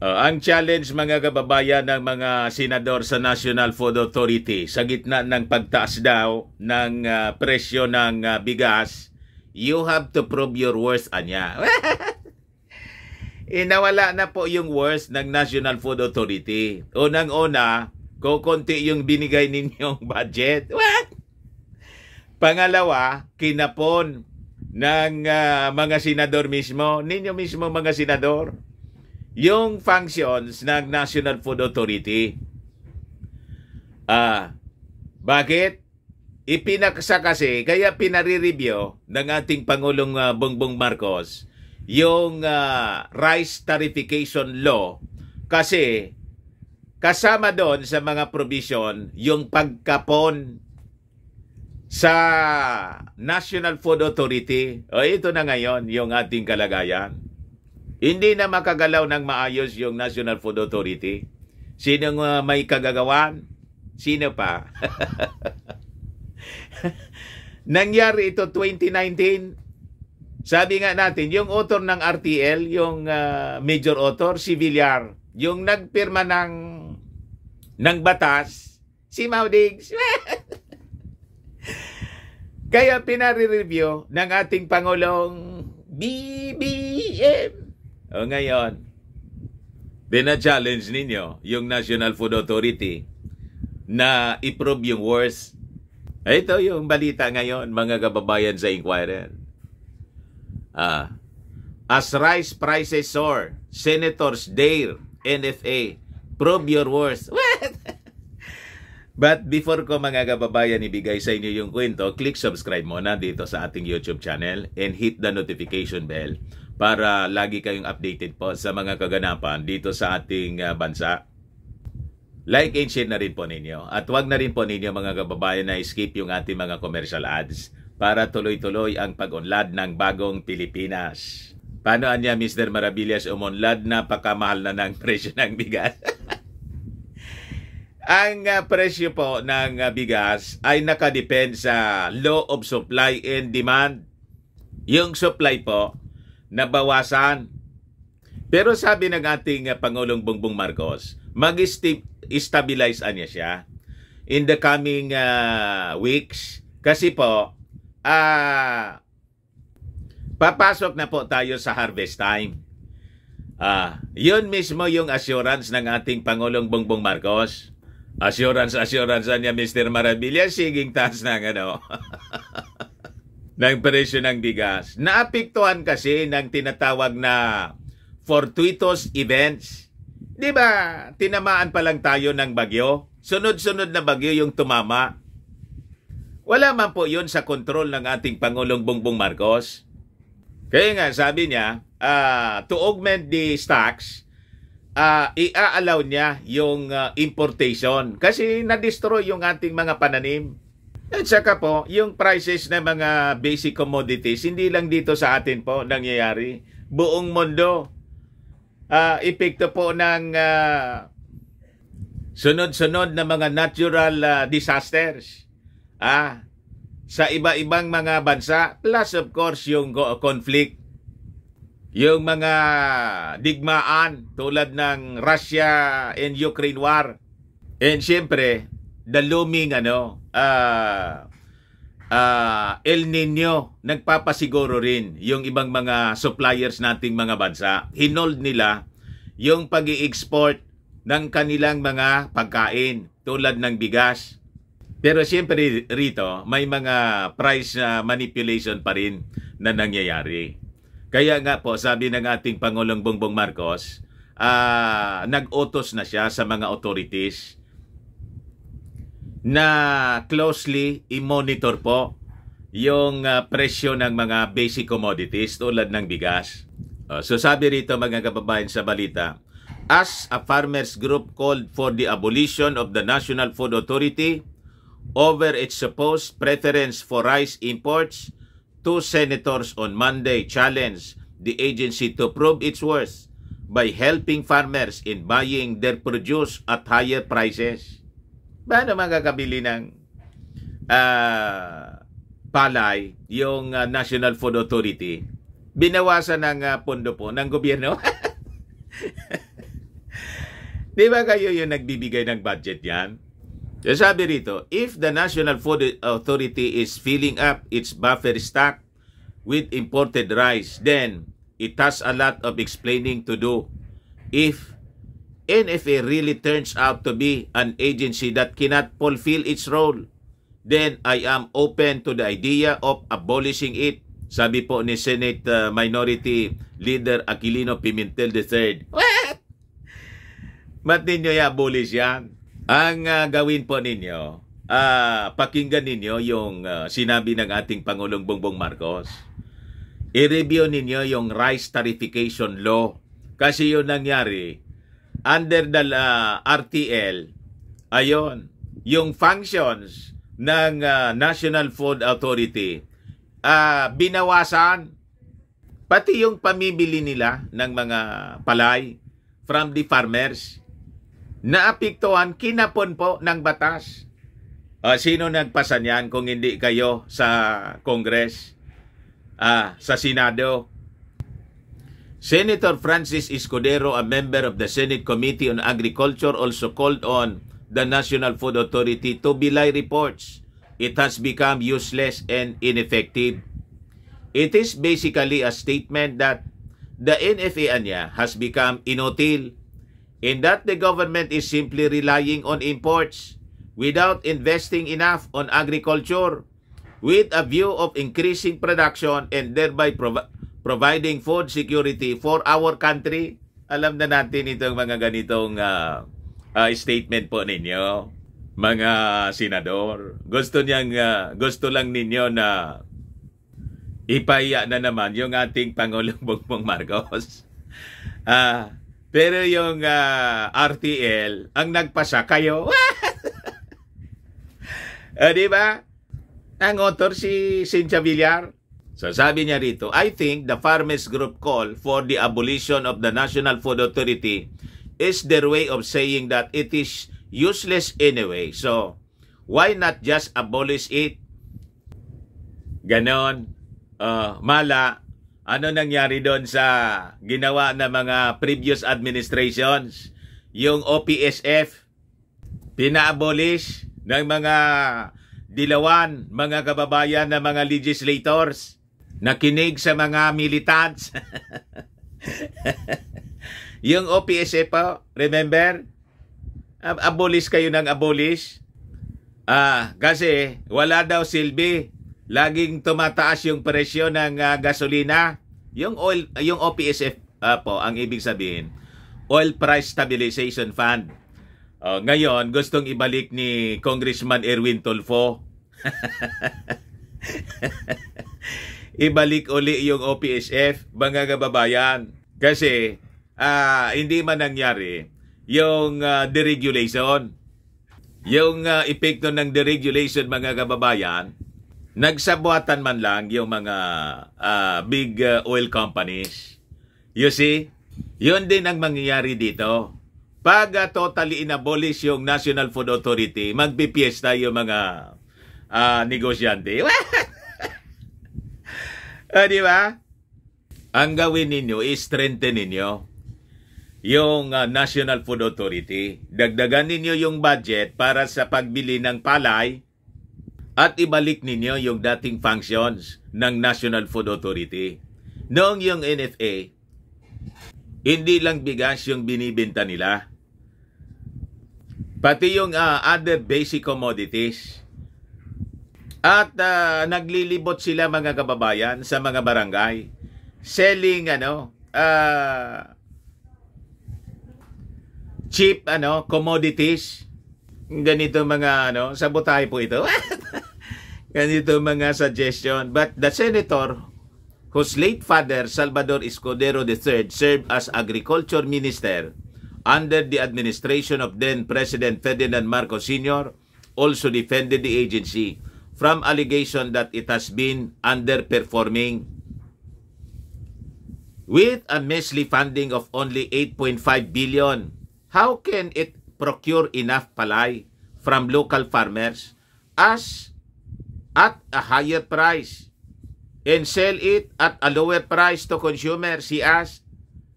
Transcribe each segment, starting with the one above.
Ang challenge mga kababayan ng mga senador sa National Food Authority sa gitna ng pagtaas daw ng presyo ng bigas, you have to prove your worth, anya. Inawala na po yung worth ng National Food Authority. Unang-una, kukunti yung binigay ninyong budget. What? Pangalawa, kinapon ng mga senador mismo, ninyo mismo mga senador, yung functions ng National Food Authority. Bakit? Ipinaksa kasi, kaya pinare-review ng ating Pangulong Bongbong Marcos yung rice tarification law kasi kasama doon sa mga provision yung pagkapon sa National Food Authority. Ito na ngayon yung ating kalagayan. Hindi na makagalaw ng maayos yung National Food Authority. Sinong may kagagawan? Sino pa? Nangyari ito 2019. Sabi nga natin, yung author ng RTL, yung major author, si Villar, yung nagpirma ng batas, si Maudigs. Kaya pinare-review ng ating Pangulong BBM. Ngayon, challenge ninyo yung National Food Authority na i-prove yung worth. Ito yung balita ngayon, mga kababayan sa Inquirer. As rice prices soar, senators dare NFA prove your worth. What? But before ko mga kababayan ibigay sa inyo yung kwento, click subscribe muna dito sa ating YouTube channel and hit the notification bell para lagi kayong updated po sa mga kaganapan dito sa ating bansa. Like and share na rin po ninyo. At wag na rin po ninyo mga kababayan na skip yung ating mga commercial ads para tuloy-tuloy ang pag-unlad ng bagong Pilipinas. Paano anya Mr. Maravillas umunlad na pakamahal na ng presyo ng bigas? Ang presyo po ng bigas ay nakadepend sa law of supply and demand. Yung supply po, nabawasan. Pero sabi ng ating Pangulong Bongbong Marcos, mag-stabilize niya siya in the coming weeks. Kasi po, papasok na po tayo sa harvest time. Yun mismo yung assurance ng ating Pangulong Bongbong Marcos. Assurance niya Mr. Maravilla, siging taas ng ng presyo ng bigas. Naapektuhan kasi ng tinatawag na fortuitous events. Di ba, tinamaan pa lang tayo ng bagyo? Sunod-sunod na bagyo yung tumama. Wala man po yun sa kontrol ng ating Pangulong Bongbong Marcos. Kaya nga, sabi niya, to augment the stocks, i-allow niya yung importation kasi na-destroy yung ating mga pananim. At saka po, yung prices ng mga basic commodities, hindi lang dito sa atin po nangyayari. Buong mundo. Epekto po ng sunod-sunod na mga natural disasters. Sa iba-ibang mga bansa, plus of course yung conflict. Yung mga digmaan tulad ng Russia and Ukraine war. And syempre, the looming El Nino, nagpapasiguro rin yung ibang mga suppliers nating mga bansa. Hinold nila yung pag-i-export ng kanilang mga pagkain tulad ng bigas. Pero syempre rito, may mga price manipulation pa rin na nangyayari. Kaya nga po, sabi ng ating Pangulong Bongbong Marcos, nag-utos na siya sa mga authorities na closely i-monitor po yung presyo ng mga basic commodities tulad ng bigas. So sabi rito mga kababayan sa balita, as a farmers group called for the abolition of the National Food Authority over its supposed preference for rice imports, two senators on Monday challenged the agency to prove its worth by helping farmers in buying their produce at higher prices. Paano makakabili ng palay yung National Food Authority? Binawasan ng pondo po ng gobyerno. Di ba kayo yung nagbibigay ng budget yan? So sabi rito, if the National Food Authority is filling up its buffer stock with imported rice, then it has a lot of explaining to do. If NFA really turns out to be an agency that cannot fulfill its role, then I am open to the idea of abolishing it. Sabi po ni Senate Minority Leader Aquilino Pimentel III. What? Ba't ninyo i-abolish yan? Ang gawin po ninyo, pakinggan ninyo yung sinabi ng ating Pangulong Bongbong Marcos. I-review ninyo yung rice tarification law. Kasi yun nangyari, under the RTL, ayon, yung functions ng National Food Authority, binawasan. Pati yung pamibili nila ng mga palay from the farmers, naapektuhan, kinapon po ng batas. Sino nagpasa niyan kung hindi kayo sa Congress, sa Senado? Senator Francis Escudero, a member of the Senate Committee on Agriculture, also called on the National Food Authority to belie reports. It has become useless and ineffective. It is basically a statement that the NFA niya has become inutil, in that the government is simply relying on imports without investing enough on agriculture with a view of increasing production and thereby providing food security for our country. Alam na natin itong mga ganitong statement po ninyo, mga senador. Gusto lang ninyo na ipahiya na naman yung ating Pangulong Bongbong Marcos. Pero yung RTL, ang nagpasa kayo. Di ba? Ang author si Cynthia Villar. So sabi niya rito, I think the farmers group call for the abolition of the National Food Authority is their way of saying that it is useless anyway. So, why not just abolish it? Ganon. Mala. Ano nangyari doon sa ginawa ng mga previous administrations? Yung OPSF, pina-abolish ng mga dilawan, mga kababayan na mga legislators, nakinig sa mga militants. Yung OPSF po, remember? Abolish kayo ng abolish. Kasi wala daw silbi. Laging tumataas yung presyo ng gasolina. Yung oil, yung OPSF po, ang ibig sabihin, Oil Price Stabilization Fund. Ngayon, gustong ibalik ni Congressman Erwin Tulfo. Ibalik uli yung OPSF, mga kababayan. Kasi, hindi man nangyari yung deregulation. Yung epekto ng deregulation, mga kababayan, nagsabuatan man lang yung mga big oil companies. You see? Yun din ang mangyayari dito. Pag totally inabolish yung National Food Authority, magpipiesta yung mga negosyante. Di ba? Ang gawin ninyo is strengthen ninyo yung National Food Authority. Dagdagan ninyo yung budget para sa pagbili ng palay at ibalik ninyo yung dating functions ng National Food Authority. Noong yung NFA, hindi lang bigas yung binibenta nila. Pati yung other basic commodities. At naglilibot sila, mga kababayan, sa mga barangay. Selling cheap commodities. Ganito mga sabotahe po ito. Ganito mga suggestion. But the senator, whose late father, Salvador Escudero III, served as agriculture minister under the administration of then President Ferdinand Marcos Sr., also defended the agency from allegation that it has been underperforming. With a measly funding of only 8.5 billion, how can it procure enough palay from local farmers at a higher price and sell it at a lower price to consumers? He asked.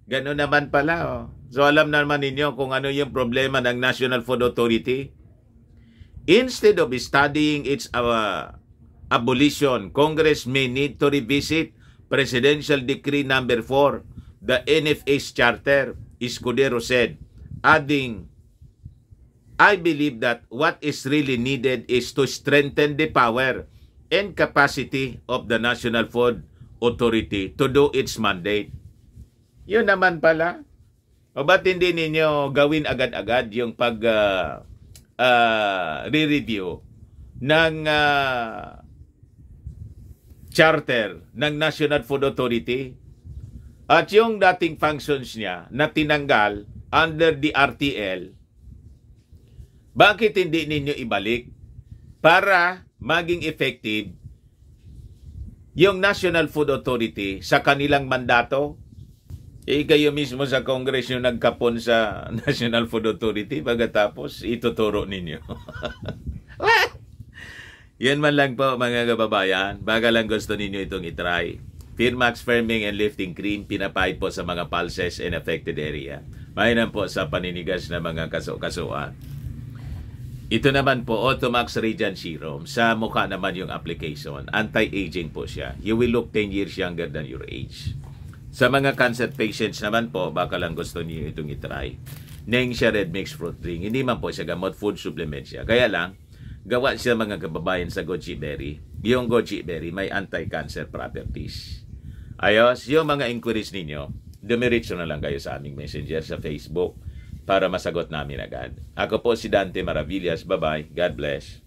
Gano'n naman pala. So alam naman ninyo kung ano yung problema ng National Food Authority. Instead of studying its abolition, Congress may need to revisit Presidential Decree Number 4, the NFA's charter, Escudero said, adding, I believe that what is really needed is to strengthen the power and capacity of the National Food Authority to do its mandate. Yun naman pala. O ba't hindi ninyo gawin agad-agad yung re-review ng charter ng National Food Authority at yung dating functions niya na tinanggal under the RTL, bakit hindi ninyo ibalik para maging effective yung National Food Authority sa kanilang mandato? Kayo mismo sa Congress yung nagkapon sa National Food Authority, pagkatapos ituturo ninyo. Yan man lang po mga kababayan, baka lang gusto ninyo itong itry. Firmax Firming and Lifting Cream, pinapahid po sa mga pulses and affected area. Mahinan po sa paninigas na mga kaso-kasuan. Ito naman po, Automax Radiant Serum. Sa mukha naman yung application. Anti-aging po siya. You will look 10 years younger than your age. Sa mga cancer patients naman po, baka lang gusto niyo itong itry. Nengxia Red Mixed Fruit Drink. Hindi man po siya gamot, food supplement siya. Kaya lang, gawa siya mga kababayan sa goji berry. Yung goji berry may anti-cancer properties. Ayos, yung mga inquiries ninyo, dumiretso na lang kayo sa aming messenger sa Facebook para masagot namin agad. Ako po si Dante Maravillas. Bye-bye. God bless.